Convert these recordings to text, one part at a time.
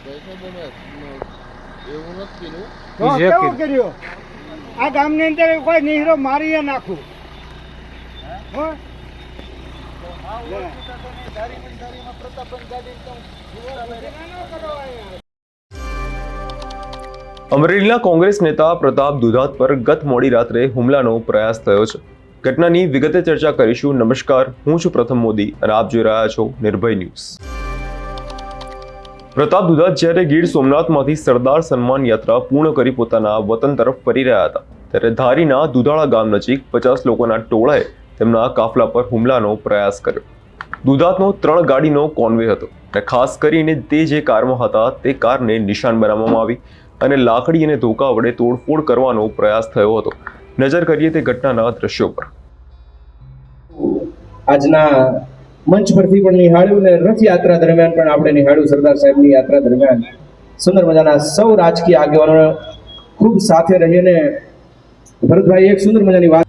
એવું નથી પીનું. તો કેવું કર્યું આ ગામની અંદર કોઈ નીહરો મારી નાખું હો અમરેલીના કોંગ્રેસ નેતા પ્રતાપ દુધાત પર ગત મોડી રાત્રે હુમલાનો પ્રયાસ થયો છે. ઘટનાની વિગતે ચર્ચા કરીશું. નમસ્કાર, હું છું પ્રથમ મોદી અને આપ જોઈ રહ્યા છો નિર્ભય ન્યૂઝ. પ્રતાપ દુધાત જ્યારે ગીર સોમનાથમાંથી સરદાર સન્માન યાત્રા પૂર્ણ કરી પોતાના વતન તરફ ફરી રહ્યા હતા ત્યારે ધારીના દુધાળા ગામ નજીક 50 લોકોના ટોળાએ તેમના કાફલા પર હુમલાનો પ્રયાસ કર્યો. દુધાતનો 3 ગાડીનો કોન્વે હતો અને ખાસ કરીને તે જે કારમાં હતા તે કારને નિશાન બનાવવામાં આવી અને લાકડી અને ધોકા વડે તોડફોડ કરવાનો પ્રયાસ થયો હતો. નજર કરીએ તે ઘટનાના દ્રશ્યો પર. આજના મંચ પરથી પણ નિહાળ્યું ને રથયાત્રા દરમિયાન પણ આપણે નિહાળ્યું. સરદાર સાહેબની યાત્રા દરમિયાન સુંદર મજાના સૌ રાજકીય આગેવાનો ખૂબ સાથે રહીને ભરતભાઈ એક સુંદર મજાની વાત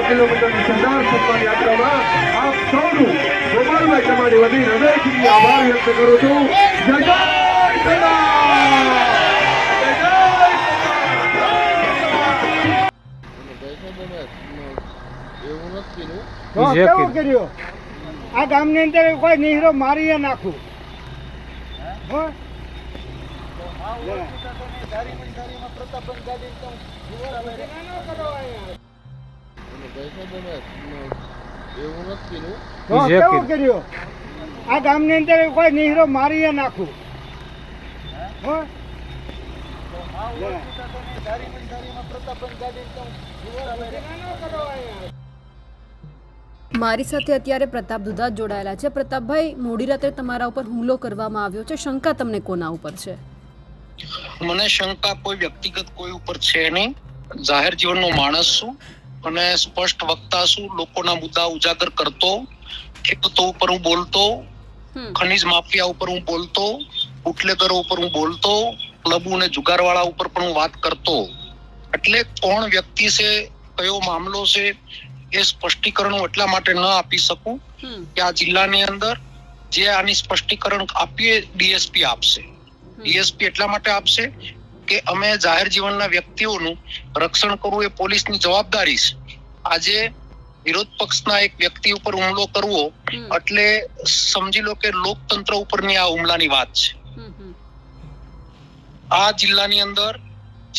કિલોમીટરની સરદાર સન્માન યાત્રામાં આપ સૌનું ગોપાલભાઈ તમારી વધી હૃદયથી આભાર વ્યક્ત કરું છું. જય જય એવું નથી પીનું. તો કેવું કર્યું આ ગામની અંદર કોઈ નીહરો મારી નાખું હો એવું નથી પીનું. તો કેવું કર્યું આ ગામની અંદર કોઈ નીહરો મારી નાખું હો મારી સાથે અત્યારે પ્રતાપ દુધાત જોડાયેલા છે. પ્રતાપભાઈ, મોડી રાત્રે તમારા ઉપર હુમલો કરવામાં આવ્યો છે. શંકા તમને કોના ઉપર છે? મને શંકા કોઈ વ્યક્તિગત કોઈ ઉપર છે નહીં. જાહેર જીવનનો માણસ છું અને સ્પષ્ટ વક્તા છું. લોકોના મુદ્દા ઉજાગર કરતો, ખેડૂતો ઉપર હું બોલતો, ખનીજ માફિયા ઉપર હું બોલતો, બુટલેગરો ઉપર હું બોલતો, ક્લબો અને જુગારવાળા ઉપર પણ હું વાત કરતો. એટલે કોણ વ્યક્તિ છે, કયો મામલો છે, એ સ્પષ્ટીકરણ હું એટલા માટે ન આપી શકું કે આ જિલ્લાની અંદર જે આની સ્પષ્ટીકરણ આપીએ ડીએસપી આપશે. ડીએસપી એટલા માટે આપશે કે અમે જાહેર જીવનના વ્યક્તિઓનું રક્ષણ કરવું એ પોલીસની જવાબદારી છે. આજે વિરોધ પક્ષના એક વ્યક્તિ ઉપર હુમલો કરવો એટલે સમજી લો કે લોકતંત્ર ઉપરની આ હુમલાની વાત છે. આ જિલ્લાની અંદર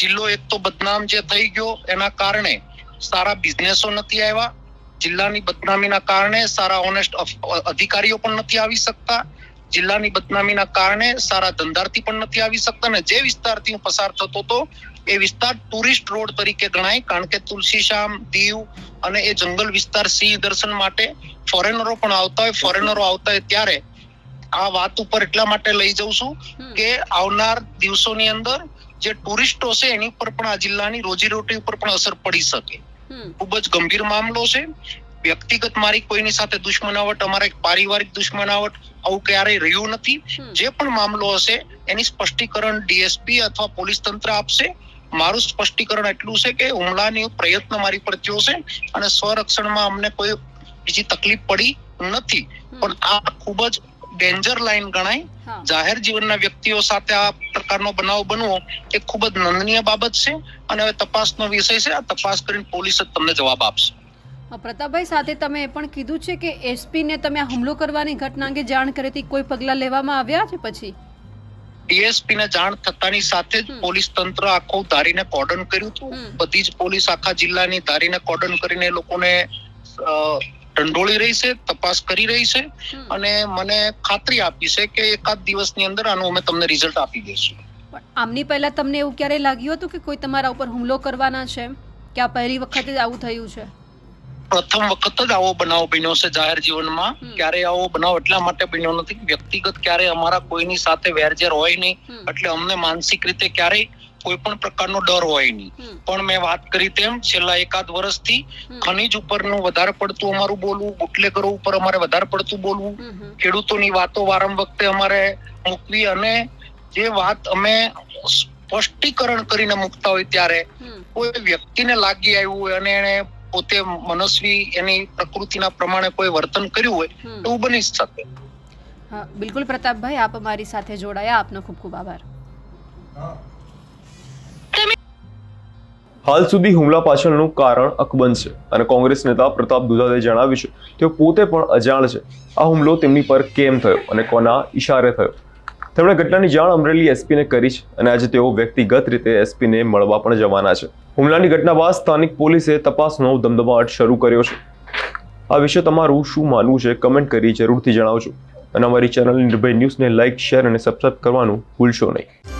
જિલ્લો એક તો બદનામ જે થઈ ગયો એના કારણે સારા બિઝનેસો નથી આવ્યા. જિલ્લાની બદનામીના કારણે સારા ઓનેસ્ટ અધિકારીઓ પણ નથી આવી શકતા. જિલ્લાની બદનામીના કારણે સારા ધંધાર્થી પણ નથી આવી શકતા. અને જે વિસ્તારથી હું પસાર થતો હતો એ વિસ્તાર ટુરિસ્ટ રોડ તરીકે ગણાય, કારણ કે તુલસીશ્યામ, દીવ અને એ જંગલ વિસ્તાર સિંહ દર્શન માટે ફોરેનરો પણ આવતા હોય. ફોરેનરો આવતા હોય ત્યારે આ વાત ઉપર એટલા માટે લઈ જઉં છું કે આવનાર દિવસોની અંદર જે ટુરિસ્ટો છે એની ઉપર પણ આ જિલ્લાની રોજીરોટી ઉપર પણ અસર પડી શકે. ખૂબ જ ગંભીર મામલો છે. વ્યક્તિગત મારી કોઈની સાથે દુશ્મનાવટ, અમારા એક પારિવારિક દુશ્મનાવટ આવું ક્યારેય રહ્યું નથી. જે પણ મામલો હશે એની સ્પષ્ટીકરણ ડીએસપી અથવા પોલીસ તંત્ર આપશે. મારું સ્પષ્ટીકરણ એટલું છે કે હુમલાની પ્રયત્ન મારી પર થયો છે અને સ્વરક્ષણમાં અમને કોઈ બીજી તકલીફ પડી નથી. પણ આ ખૂબ જ ડેન્જર લાઈન ગણાય. જાહેર જીવનના વ્યક્તિઓ સાથે આ પ્રકારનો બનાવ બનવો એ ખૂબ જ નંદનીય બાબત છે અને હવે તપાસનો વિષય છે. આ તપાસ કરીને પોલીસ જ તમને જવાબ આપશે. પ્રતાપભાઈ, સાથે તમે એ પણ કીધું છે કે એસપીને તમે આ હુમલો કરવાની ઘટના અંગે જાણ કરી હતી, કોઈ પગલાં લેવામાં આવ્યા છે? પછી ડીએસપી ને જાણ થતાની સાથે જ પોલીસ તંત્ર આખું ધારીને કોર્ડન કર્યું હતું. બધી જ પોલીસ આખા જિલ્લાની ધારીને કોર્ડન કરીને એ લોકોને ઢંઢોળી રહી છે, તપાસ કરી રહી છે અને મને ખાતરી આપી છે કે એકાદ દિવસની અંદર આનું અમે તમને રિઝલ્ટ આપી દઈશું. પણ આમની પહેલા તમને એવું ક્યારે લાગ્યું હતું કે કોઈ તમારા ઉપર હુમલો કરવાના છે, કે આ પહેલી વખત જ આવું થયું છે? પ્રથમ વખત જ આવો બનાવ બન્યો છે જાહેર જીવનમાં. ક્યારે આવો બનાવ એટલા માટે બન્યો નથી. વ્યક્તિગત ક્યારે અમારા કોઈની સાથે વેરઝેર હોય નહીં, એટલે અમને માનસિક રીતે ક્યારેય કોઈ પણ પ્રકારનો ડર હોય નહીં. પણ મેં વાત કરી તેમ છેલ્લા એકાદ વર્ષથી ખનીજ ઉપરનું વધારે પડતું અમારું બોલવું, બુટલેગરો ઉપર અમારે વધારે પડતું બોલવું, ખેડૂતોની વાતો વારંવાર વખતે અમારે મૂકવી અને જે વાત અમે સ્પષ્ટીકરણ કરીને મૂકતા હોય ત્યારે કોઈ વ્યક્તિને લાગી આવ્યું હોય અને એને પોતે મનસ્વી એની પ્રકૃતિના પ્રમાણે કોઈ વર્તન કર્યું હોય એવું બની શકે. હા, બિલકુલ પ્રતાપભાઈ, આપ અમારી સાથે જોડાયા, આપનો ખૂબ ખૂબ આભાર. હાલ સુધી હુમલા પાછળનું કારણ અકબંધ છે અને કોંગ્રેસ નેતા પ્રતાપ દુધાતે જણાવ્યું છે તેઓ પોતે પણ અજાણ છે આ હુમલો તેમની પર કેમ થયો અને કોના ઇશારે થયો. તેમણે ઘટનાની જાણ અમરેલી એસપીને કરી છે અને આજે તેઓ વ્યક્તિગત રીતે એસપીને મળવા પણ જવાના છે. હુમલાની ઘટના બાદ સ્થાનિક પોલીસે તપાસનો ધમધમાટ શરૂ કર્યો છે. આ વિશે તમારું શું માનવું છે કમેન્ટ કરી જરૂરથી જણાવજો અને અમારી ચેનલ નિર્ભય ન્યૂઝને લાઇક, શેર અને સબસ્ક્રાઇબ કરવાનું ભૂલશો નહીં.